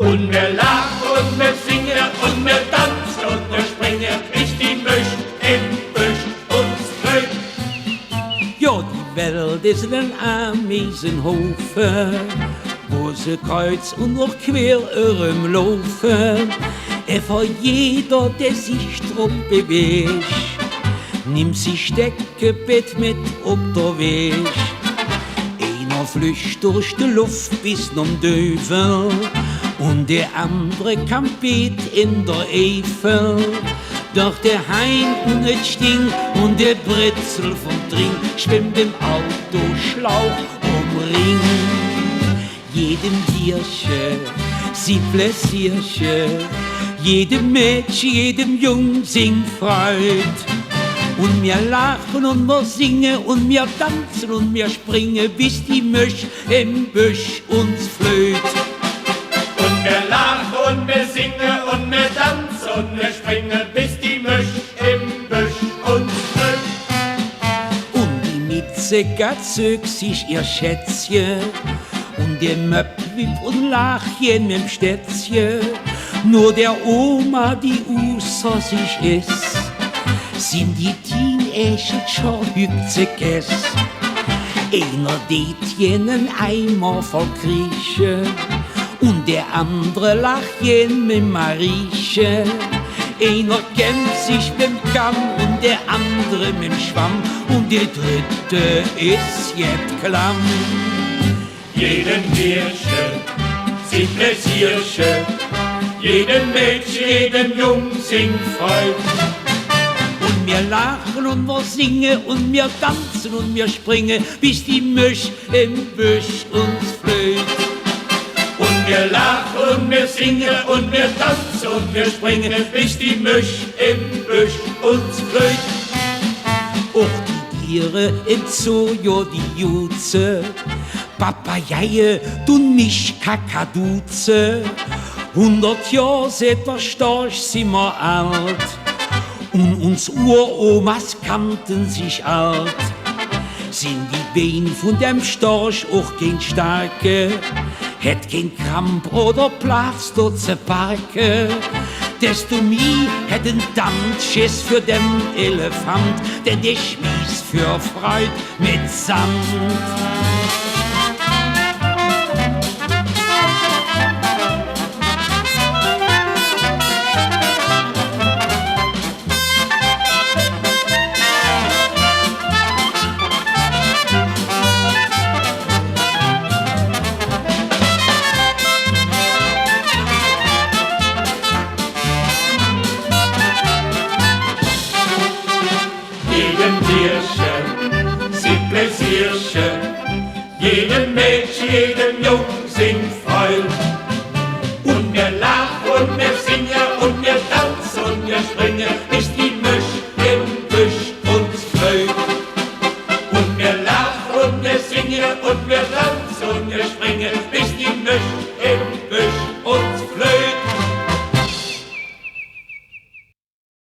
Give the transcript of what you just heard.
Und wir lachen und wir singen und wir tanzen und wir springen, bis die Misch im Büsch uns flöht. Ja, die Welt ist ein Ameisenhofen, wo sie kreuz und noch quer laufen. Für jeder, der sich drum bewegt, nimmt sich Steckebett mit ob der Weg. Einer flücht durch die Luft bis zum Dövel und der andere kampiert in der Eifel. Doch der Hein nicht stinkt und der Britzel vom Trink schwimmt im Autoschlauch Ring. Jedem Tierchen, Siebläsierchen, jedem Mädchen, jedem Jung singt Freud. Und wir lachen und wir singen und wir tanzen und wir springen, bis die Misch im Büsch uns flöht. Und wir lachen und wir singen und wir tanzen und wir springen, bis die Misch im Büsch uns flöht. Und die Mitze zög sich ihr Schätzchen und der Möpp wippt und lacht mit dem Stätzchen. Nur der Oma, die außer sich ist, sind die Teenager schon hübzig. Einer det jenen Eimer voll Grieche und der andere lacht jen mit Marieche. Einer kämmt sich mit dem Kamm und der andere mit dem Schwamm und der dritte ist jetzt klamm. Jedem Tierchen, Siebläsierchen, jedem Mädchen, jedem Jung singt Freud. Und wir lachen und wir singen und wir tanzen und wir springen, bis die Misch im Büsch uns flöht. Und wir lachen und wir singen und wir tanzen und wir springen, bis die Misch im Büsch uns flöht. Auch die Tiere im Zoo, ja die Jutze, Papageie, du nicht Kakaduze. 100 Jahre seit der Storch sind wir alt und uns Uromas kannten sich alt. Sind die Beine von dem Storch auch kein starke, hätt kein Kramp oder Platz dort zu parken. Desto mehr hätten Damt Schiss für den Elefant, denn der schmiss für Freud mit Sand. Jedem Mädchen, jedem Jung singt Freud. Und wir lachen und wir singen und wir tanzen und wir springen, bis die Misch im Büsch uns flöht. Und wir lachen und wir singen und wir tanzen und wir springen, bis die Misch